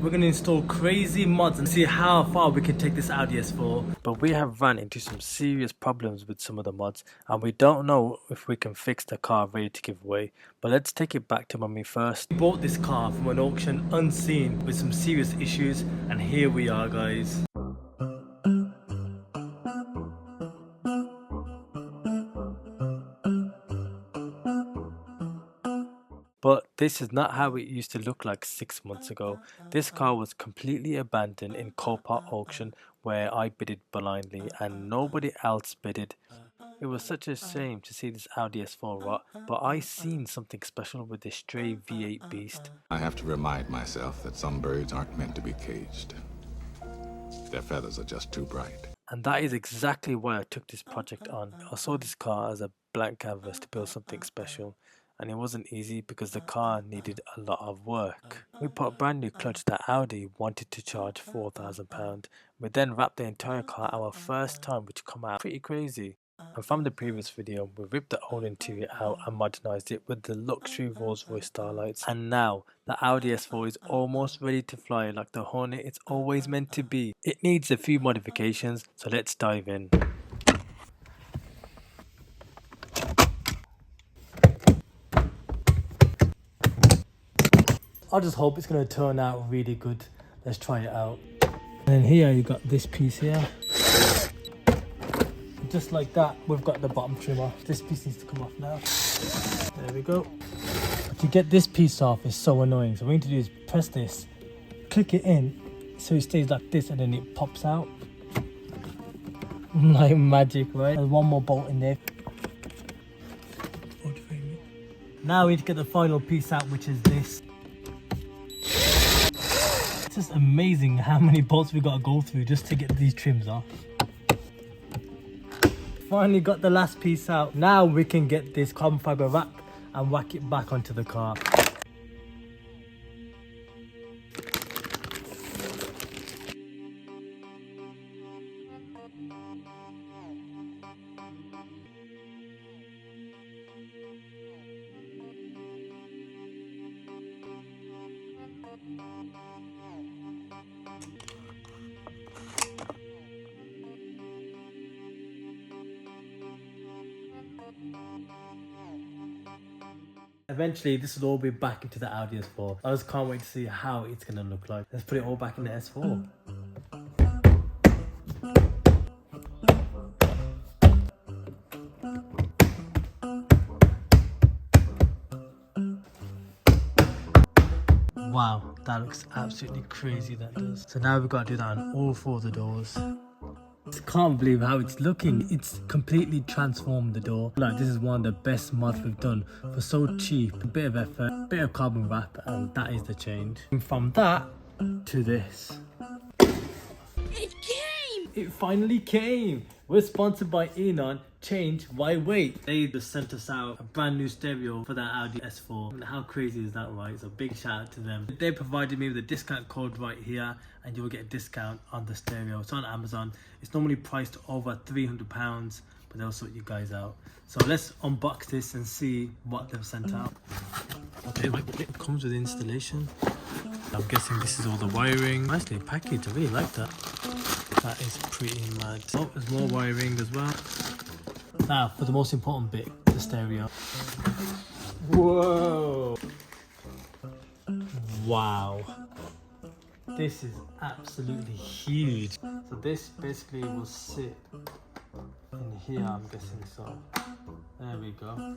we're going to install crazy mods and see how far we can take this Audi S4. But we have run into some serious problems with some of the mods, and we don't know if we can fix the car ready to give away. But let's take it back to when we first bought this car from an auction unseen with some serious issues, and here we are, guys. But this is not how it used to look like 6 months ago. This car was completely abandoned in Copart auction where I bidded blindly and nobody else bidded. It was such a shame to see this Audi S4 rot, but I seen something special with this stray V8 beast. I have to remind myself that some birds aren't meant to be caged. Their feathers are just too bright. And that is exactly why I took this project on. I saw this car as a blank canvas to build something special. And it wasn't easy because the car needed a lot of work. We put a brand new clutch that Audi wanted to charge £4,000. We then wrapped the entire car our first time, which come out pretty crazy. And from the previous video, we ripped the old interior out and modernized it with the luxury Rolls Royce starlights. And now, the Audi S4 is almost ready to fly like the Hornet it's always meant to be. It needs a few modifications, so let's dive in. I just hope it's going to turn out really good. Let's try it out. And then here you got this piece here. Just like that, we've got the bottom trim off. This piece needs to come off now. There we go. But to get this piece off is so annoying. So what we need to do is press this, click it in, so it stays like this and then it pops out. Like magic, right? There's one more bolt in there. Now we need to get the final piece out, which is this. It's just amazing how many bolts we got to go through just to get these trims off. Finally got the last piece out. Now we can get this carbon fiber wrap and whack it back onto the car. Eventually this will all be back into the Audi S4. I just can't wait to see how it's going to look like. Let's put it all back in the S4. Wow, that looks absolutely crazy, that does. So now we've got to do that on all 4 of the doors. I can't believe how it's looking. It's completely transformed the door. Like, this is one of the best mods we've done for so cheap. A bit of effort, a bit of carbon wrap, and that is the change. And from that to this. It came! It finally came! We're sponsored by Enon. Change, why wait? They just sent us out a brand new stereo for that Audi S4. And how crazy is that, right? So big shout out to them. They provided me with a discount code right here and you'll get a discount on the stereo. It's on Amazon. It's normally priced over £300, but they'll sort you guys out. So let's unbox this and see what they've sent out. Okay, it comes with installation. I'm guessing this is all the wiring. Nicely packaged, I really like that. That is pretty mad. Oh, there's more wiring as well. Now, for the most important bit, the stereo. Whoa! Wow. This is absolutely huge. So this basically will sit in here, I'm guessing so. There we go.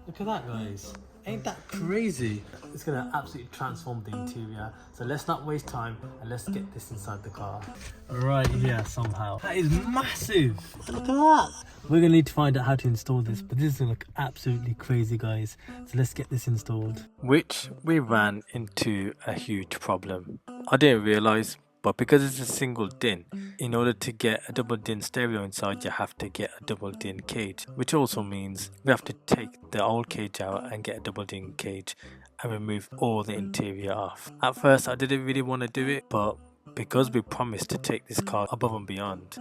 Look at that, guys. Ain't that crazy? It's gonna absolutely transform the interior. So let's not waste time and let's get this inside the car. Right here somehow. That is massive. Look at that. We're gonna need to find out how to install this, but this is gonna look absolutely crazy, guys. So let's get this installed. Which we ran into a huge problem. I didn't realize, but because it's a single DIN, in order to get a double DIN stereo inside, you have to get a double DIN cage, which also means we have to take the old cage out and get a double DIN cage and remove all the interior off. At first I didn't really want to do it, but because we promised to take this car above and beyond,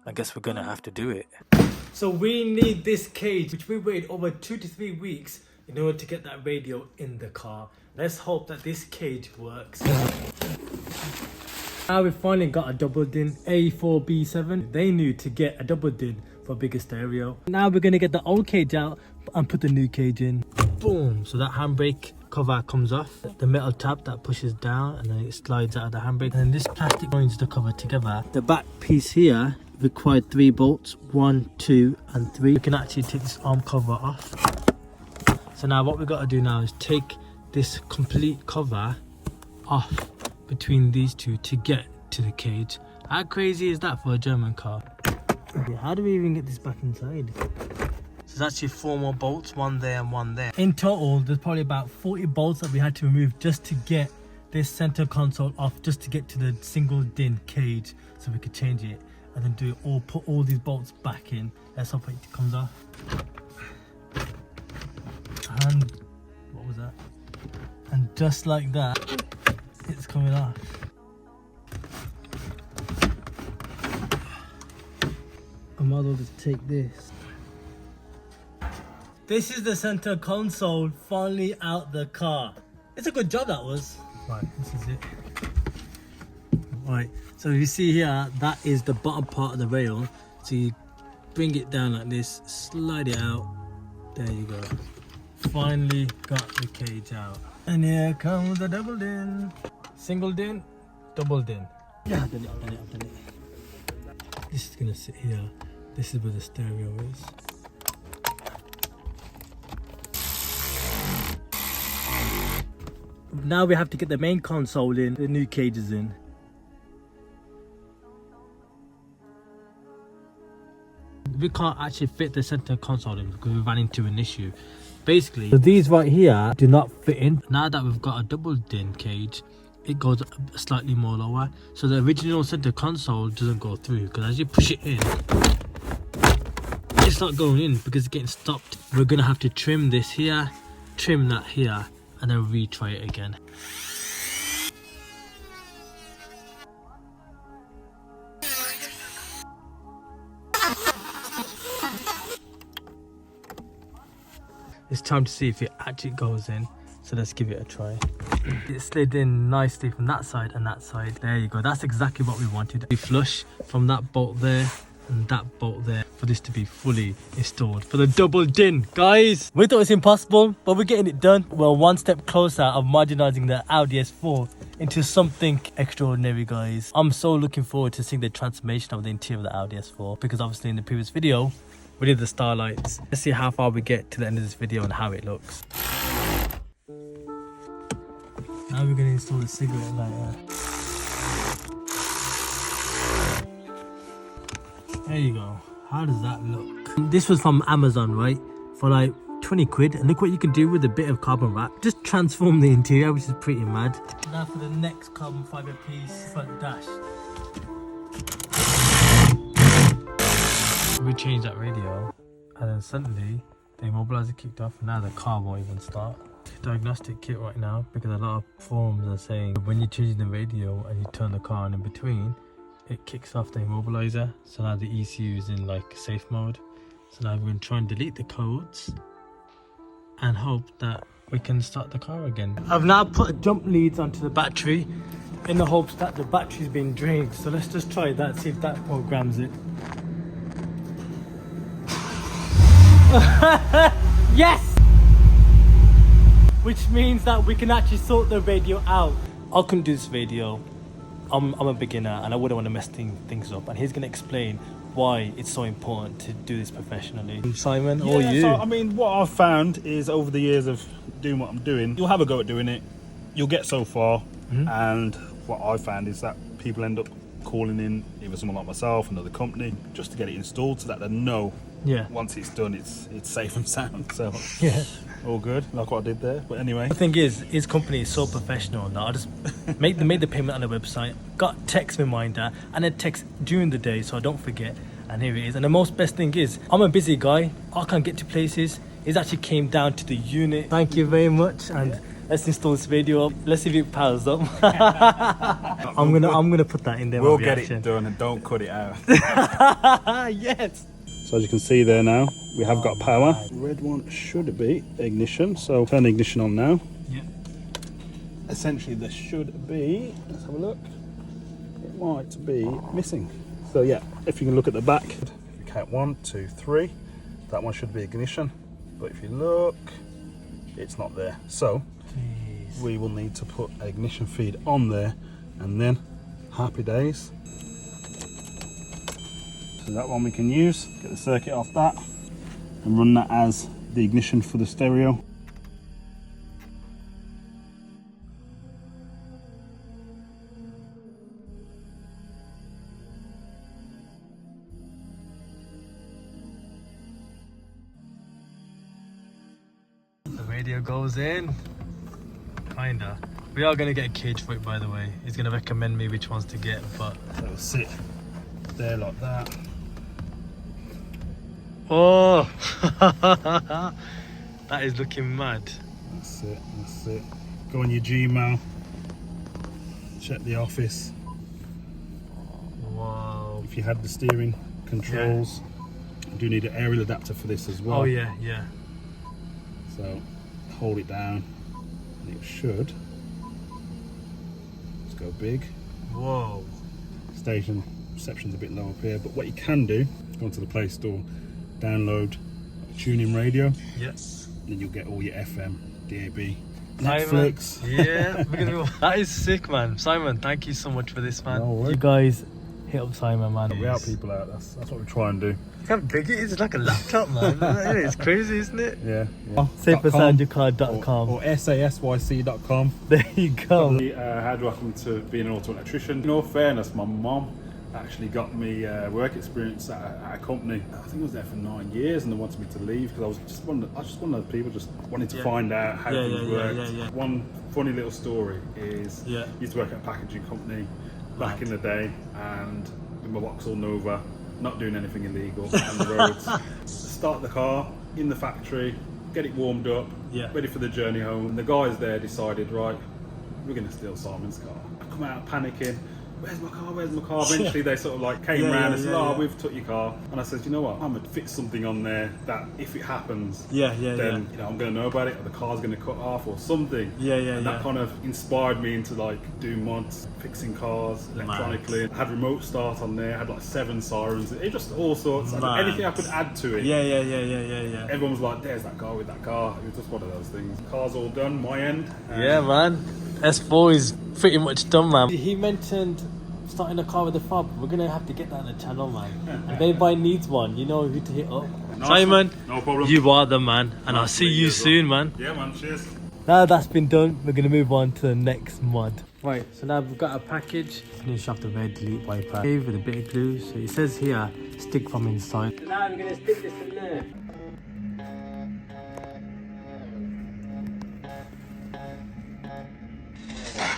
I guess we're gonna have to do it. So we need this cage, which we waited over 2 to 3 weeks in order to get that radio in the car. Let's hope that this cage works. Now we finally got a double din A4B7. They knew to get a double din for bigger stereo. Now we're gonna get the old cage out and put the new cage in. Boom! So that handbrake cover comes off. The metal tab that pushes down and then it slides out of the handbrake. And this plastic joins the cover together. The back piece here required 3 bolts, 1, 2 and 3. We can actually take this arm cover off. So now what we got to do now is take this complete cover off between these two to get to the cage. How crazy is that for a German car? Okay, how do we even get this back inside? So there's actually 4 more bolts, 1 there and 1 there. In total, there's probably about 40 bolts that we had to remove just to get this center console off, just to get to the single din cage so we could change it and then do it all, put all these bolts back in. Let's hope it comes off. And what was that? And just like that, it's coming off. I might as well just take this. This is the center console finally out the car. It's a good job that was. Right, this is it. Right, so you see here, that is the bottom part of the rail. So you bring it down like this, slide it out. There you go. Finally got the cage out. And here comes the double din. Single din, double din. Yeah, I've done it. This is gonna sit here. This is where the stereo is. Now we have to get the main console in, the new cages in. We can't actually fit the center console in because we ran into an issue. Basically, so these right here do not fit in. Now that we've got a double din cage, it goes slightly more lower. So the original center console doesn't go through because as you push it in, it's not going in because it's getting stopped. We're gonna have to trim this here, trim that here, and then retry it again. It's time to see if it actually goes in, so let's give it a try. It slid in nicely from that side and that side. There you go, that's exactly what we wanted. We flush from that bolt there and that bolt there for this to be fully installed for the double din. Guys, we thought it was impossible, but we're getting it done. We're one step closer of modernizing the Audi S4 into something extraordinary, guys. I'm so looking forward to seeing the transformation of the interior of the Audi S4 because obviously in the previous video we did the starlights. Let's see how far we get to the end of this video and how it looks. Now we're going to install the cigarette lighter. There you go. How does that look? This was from Amazon, right? For like 20 quid. And look what you can do with a bit of carbon wrap. Just transform the interior, which is pretty mad. Now for the next carbon fiber piece, front dash. We changed that radio and then suddenly the immobilizer kicked off and now the car won't even start. Diagnostic kit right now because a lot of forums are saying when you're changing the radio and you turn the car on in between, it kicks off the immobilizer. So now the ECU is in like safe mode. So now we're going to try and delete the codes and hope that we can start the car again. I've now put jump leads onto the battery in the hopes that the battery's been drained. So let's just try that, see if that programs it. Yes! Which means that we can actually sort the radio out. I couldn't do this video. I'm a beginner and I wouldn't want to mess things up. And he's going to explain why it's so important to do this professionally. Simon, or you? So, I mean, what I've found is over the years of doing what I'm doing, you'll have a go at doing it. You'll get so far. And what I've found is that people end up calling in either someone like myself, another company, just to get it installed so that they know once it's done, it's safe and sound. So all good, like what I did there. But anyway, the thing is, his company is so professional now. I just made the payment on the website, got text reminder, and a text during the day so I don't forget. And here it is. And the most best thing is, I'm a busy guy. I can't get to places. It actually came down to the unit. Thank you very much. And let's install this radio up. Let's see if it powers up. I'm gonna put that in there. We'll get it done and don't cut it out. Yes. So as you can see there now, we have got power. Red one should be ignition. So turn the ignition on now. Yeah. essentially there should be, let's have a look, it might be missing. So yeah, if you can look at the back, if you count 1, 2, 3, that one should be ignition. But if you look, it's not there. So we will need to put an ignition feed on there, and then happy days. So that one we can use, get the circuit off that and run that as the ignition for the stereo. The radio goes in. Kinda. We are gonna get a cage for it, by the way. He's gonna recommend me which ones to get, but So it'll sit there like that. oh, that is looking mad. That's it, that's it. Go on your Gmail, check the office. Wow. If you had the steering controls, you do need an aerial adapter for this as well. Oh yeah, yeah. So hold it down and it should. Let's go big. Whoa. Station reception's a bit low up here, but what you can do, go onto the Play Store, download a tuning radio, Yes. then you'll get all your FM, DAB, Simon, Netflix. yeah, that is sick, man. Simon, thank you so much for this, man. No worries. You guys hit up Simon, man. We help people out, that's what we try and do. Look how big it is. It's like a laptop, man. It's crazy, isn't it? Yeah. Safeasandyourcar.com. or sasyc.com. There you go. How do I come to being an auto electrician? In all fairness, my mum actually got me work experience at a company. I think I was there for 9 years, and they wanted me to leave because I was just one of those people just wanting to find out how things worked. One funny little story is I used to work at a packaging company back in the day, and with my Vauxhall Nova, not doing anything illegal on the roads. Start the car in the factory, get it warmed up, ready for the journey home. And the guys there decided, right, we're going to steal Simon's car. I come out panicking. Where's my car? Where's my car? Eventually they sort of like came round and said, oh, we've took your car. And I said, you know what? I'm gonna fit something on there that if it happens, then you know I'm gonna know about it, or the car's gonna cut off or something. And that kind of inspired me into like doing mods, fixing cars electronically. I had remote start on there, I had like 7 sirens. It just all sorts. Anything I could add to it. Everyone was like, there's that guy with that car. It was just one of those things. Car's all done, my end. Yeah, man. S4 is pretty much done, man. He mentioned starting a car with a fob. We're gonna have to get that on the channel, man. If anybody needs one, you know who to hit up. Simon, no problem. You are the man, and I'll see you soon, man. Yeah, man. Cheers. Now that's been done, we're gonna move on to the next mod. Right, so now we've got a package. Finish off the red delete wiper with a bit of glue. So it says here, stick from inside. So now we're gonna stick this in there.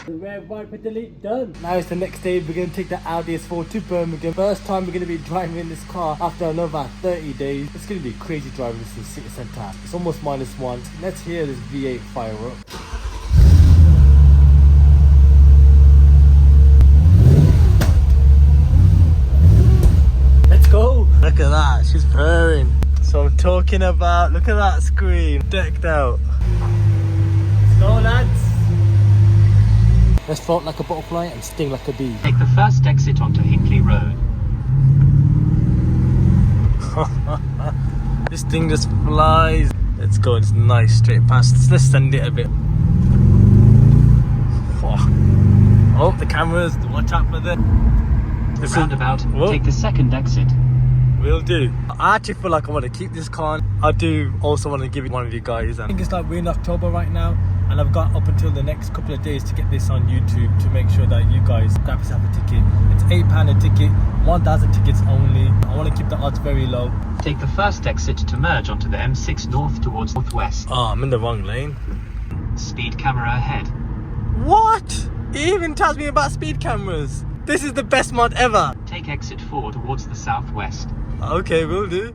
The red wiper delete done. Now it's the next day. We're going to take the Audi S4 to Birmingham. First time we're going to be driving this car after another 30 days. It's going to be crazy driving this in the city centre. It's almost -1. Let's hear this V8 fire up. Let's go. Look at that. She's purring. So I'm talking about, look at that screen. Decked out. Let's go, lads. Let's float like a butterfly and sting like a bee. Take the first exit onto Hinkley Road. This thing just flies. Let's go, it's nice straight past. Let's send it a bit. Oh, the cameras, watch out for the Roundabout, take the second exit. Will do. I actually feel like I want to keep this car. I do also want to give it one of you guys. I think it's like we're in October right now, and I've got up until the next couple of days to get this on YouTube to make sure that you guys grab yourself a ticket. It's £8 a ticket, 1,000 tickets only. I want to keep the odds very low. Take the first exit to merge onto the M6 north towards northwest. Oh, I'm in the wrong lane. Speed camera ahead. What? It even tells me about speed cameras. This is the best mod ever. Take exit 4 towards the southwest. Okay, will do.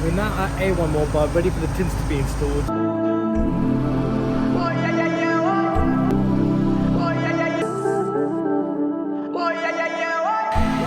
We're now at A1 Mobile, ready for the tints to be installed.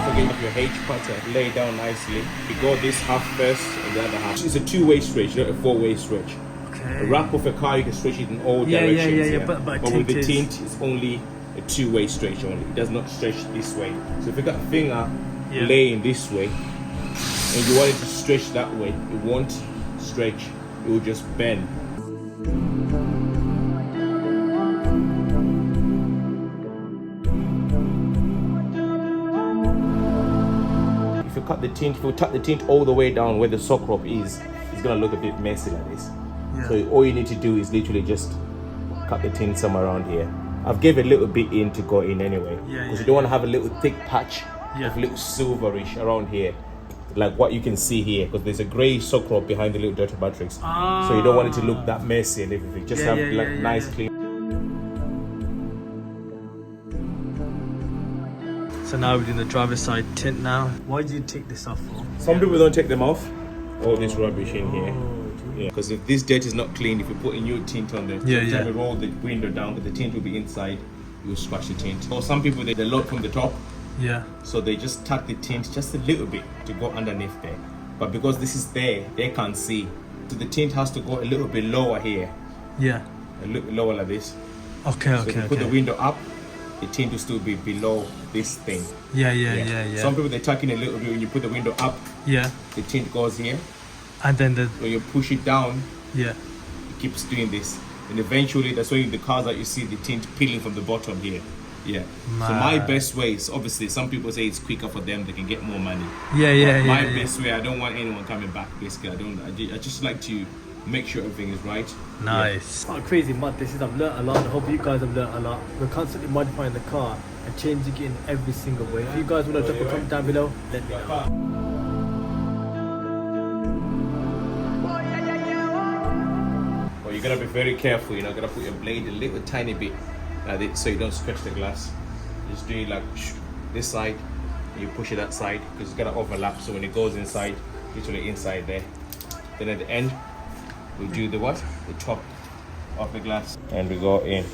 Forget if you your H pattern, lay down nicely. You go this half first and the other half. It's a two-way stretch, not a four-way stretch. Okay. A wrap of a car, you can stretch it in all Yeah, directions. yeah. But with the tint tint, it's only a two-way stretch only. It does not stretch this way. So if you got a finger laying this way and you want it to stretch that way, it won't stretch. It will just bend. If you cut the tint, if you tuck the tint all the way down where the sock crop is, it's gonna look a bit messy like this. Yeah. So all you need to do is literally just cut the tint somewhere around here. I've gave a little bit in to go in anyway, because you don't want to have a little thick patch of little silverish around here, like what you can see here, because there's a grey sock crop behind the little dirty matrix. So you don't want it to look that messy and everything. Just have nice clean. So now we're doing the driver's side tint now. Why did you take this off for? Some people don't take them off. All this rubbish in here. Yeah, because if this dirt is not clean, if you put a new tint on there, sometimes you roll the window down, but the tint will be inside. You will scratch the tint. Or some people they load from the top. Yeah. So they just tuck the tint just a little bit to go underneath there. But because this is there, they can't see. So the tint has to go a little bit lower here. Yeah. A little lower like this. Okay. So if you put the window up, the tint will still be below this thing. Yeah. Some people they tuck in a little bit when you put the window up. Yeah. The tint goes here. And then when you push it down, it keeps doing this, and eventually that's why the cars that you see the tint peeling from the bottom here. So my best way is, obviously some people say it's quicker for them, they can get more money. My best way, I don't want anyone coming back. Basically, I just like to make sure everything is right. Nice. What a crazy mod this is. I've learned a lot. I hope you guys have learned a lot. We're constantly modifying the car and changing it in every single way. If you guys want to drop a comment down below, let me know. You gotta be very careful, you know, gotta put your blade a little tiny bit like this so you don't scratch the glass. You just do it like this side, and you push it that side because it's gonna overlap. So when it goes inside, literally inside there. Then at the end, we do the what? The top of the glass, and we go in.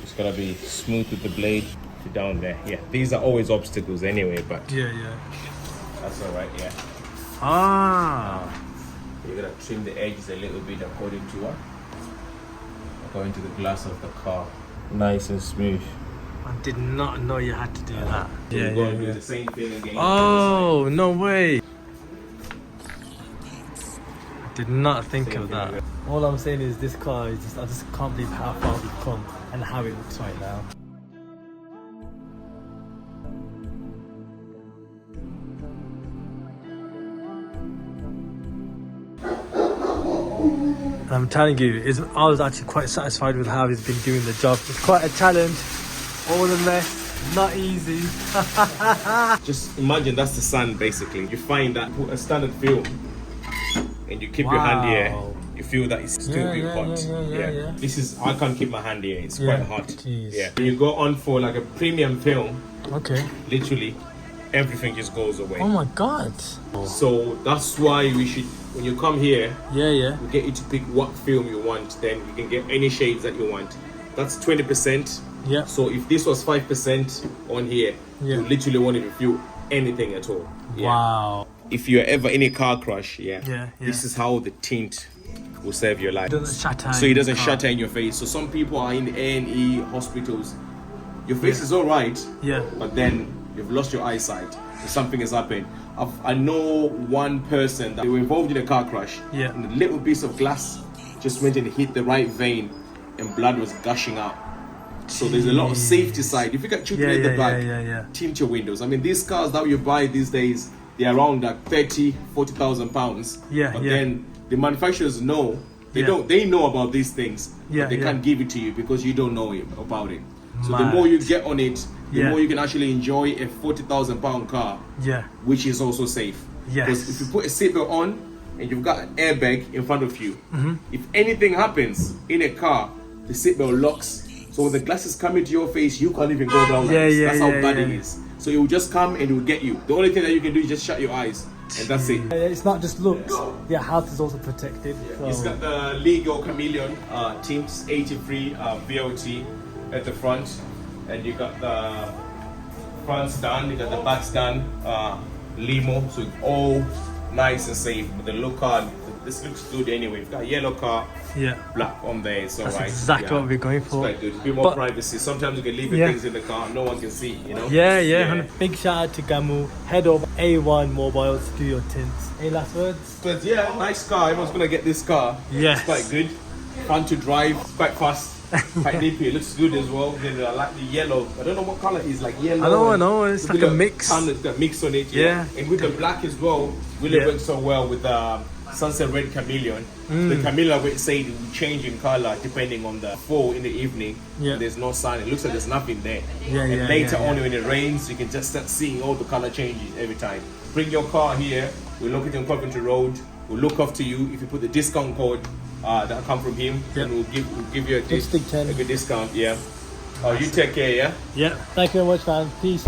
It's gotta be smooth with the blade to down there. Yeah, these are always obstacles anyway, but that's all right. You're gonna trim the edges a little bit according to the glass of the car. Nice and smooth. I did not know you had to do that. You're going to do the same thing again. Oh, no way. I did not think of that. All I'm saying is this car is just, I just can't believe how far we've come and how it looks right now. I'm telling you, I was actually quite satisfied with how he's been doing the job. It's quite a challenge, all the mess, not easy. Just imagine that's the sun basically. You find that, put a standard film and you keep your hand here, you feel that it's still a bit hot. This is, I can't keep my hand here, it's quite hot. When you go on for like a premium film, literally everything just goes away. Oh my god. So that's why we should, when you come here, we get you to pick what film you want, then you can get any shades that you want. That's 20%. So if this was 5% on here, you literally won't even feel anything at all. Wow. If you're ever in a car crash, this is how the tint will save your life. It doesn't shatter. So it doesn't shatter in your face. So some people are in A&E hospitals. Your face is all right, but then you've lost your eyesight. So something has happened. I know one person that they were involved in a car crash, and a little piece of glass just went and hit the right vein, and blood was gushing out. So there's a lot of safety side. If you got children in the back, tint your windows. I mean, these cars that you buy these days, they're around like 30,000-40,000 pounds. But then the manufacturers know, they know about these things, but they can't give it to you because you don't know about it. So the more you get on it, the more you can actually enjoy a 40,000 pound car, which is also safe. Because if you put a seatbelt on and you've got an airbag in front of you, if anything happens in a car, the seatbelt locks. So when the glasses come into your face, you can't even go down like this. That's how bad it is. So it will just come and it will get you. The only thing that you can do is just shut your eyes, and that's it. It's not just looks. Your health is also protected. So. It's got the Lego Chameleon tints, 83 VOT at the front, and you got the front's done, you got the back's done, limo, so it's all nice and safe. But the look car, this looks good anyway. We've got a yellow car, black on there, it's alright. That's exactly what we're going for. It's quite good. A bit more privacy. Sometimes you can leave your things in the car, no one can see, you know? Yeah. Big shout out to Gamu. Head over A1 Mobiles to do your tints. Any last words? But yeah, nice car. Everyone's gonna get this car. Yes. It's quite good. Fun to drive, quite fast. Quite nippy, it looks good as well. Then I like the yellow. I don't know what color it is, like yellow. I know, it's like a mix. It's got a mix on it, And with the black as well, really works so well with the sunset red chameleon. The chameleon, we say it will change in color depending on the fall in the evening. There's no sign. It looks like there's nothing there. And later on when it rains, you can just start seeing all the color changes every time. Bring your car here. We'll look it on Coventry Road. We'll look after you if you put the discount code that come from him, and we'll give you a good discount. You take care. Thank you very much, man. Peace.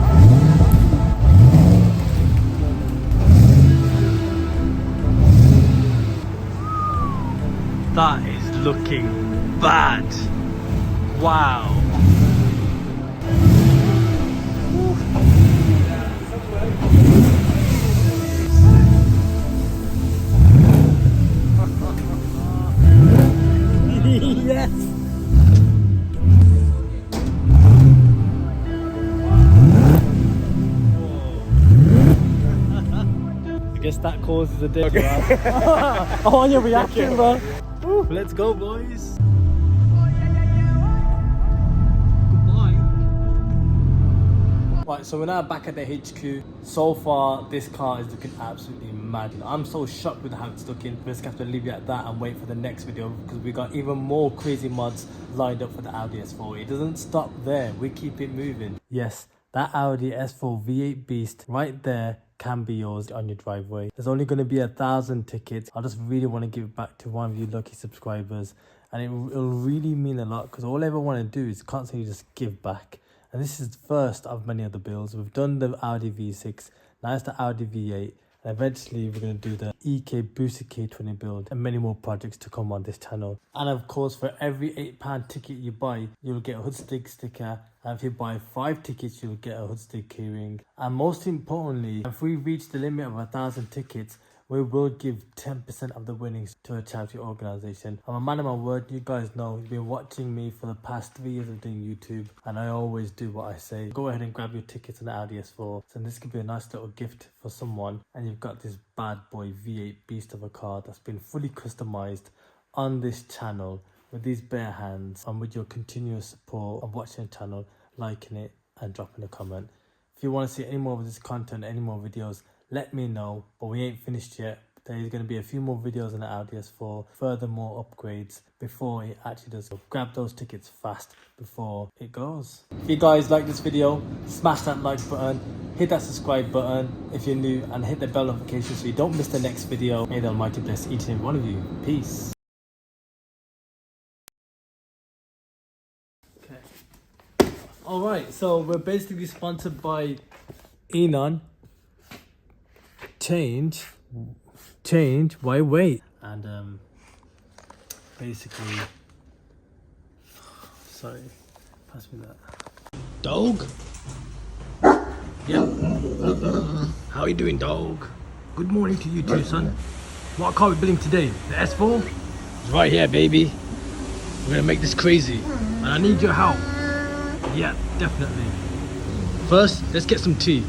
That is looking bad. Wow. Yes. I guess that causes a dip. I want your reaction, bro. Woo, let's go, boys. Right, so we're now back at the HQ. So far, this car is looking absolutely mad. I'm so shocked with how it's looking. We're just gonna have to leave it at that and wait for the next video because we got even more crazy mods lined up for the Audi S4. It doesn't stop there. We keep it moving. Yes, that Audi S4 V8 Beast right there can be yours on your driveway. There's only going to be 1,000 tickets. I just really want to give it back to one of you lucky subscribers, and it'll really mean a lot because all I ever want to do is constantly just give back. And this is the first of many other builds. We've done the Audi V6, now it's the Audi V8, and eventually we're going to do the EK Boosted K20 build and many more projects to come on this channel. And of course, for every £8 ticket you buy, you'll get a hoodstick sticker, and if you buy 5 tickets, you'll get a hoodstick keyring. And most importantly, if we reach the limit of 1,000 tickets, we will give 10% of the winnings to a charity organisation. I'm a man of my word. You guys know, you've been watching me for the past 3 years of doing YouTube, and I always do what I say. Go ahead and grab your tickets on the Audi S4. So this could be a nice little gift for someone, and you've got this bad boy V8 beast of a car that's been fully customised on this channel with these bare hands, and with your continuous support of watching the channel, liking it and dropping a comment. If you want to see any more of this content, any more videos, let me know. But we ain't finished yet. There's going to be a few more videos on the Audi S4, furthermore upgrades before it actually does. So grab those tickets fast before it goes. If you guys like this video, smash that like button, hit that subscribe button if you're new, and hit the bell notification so you don't miss the next video. May the Almighty bless each and every one of you. Peace. Okay. Alright, so we're basically sponsored by Enon. Change, why wait? And basically, sorry, pass me that. Dog? Yeah. How are you doing, dog? Good morning to you too, son. What car are we building today? The S4? It's right here, baby. We're gonna make this crazy, and I need your help. Yeah, definitely. First, let's get some tea.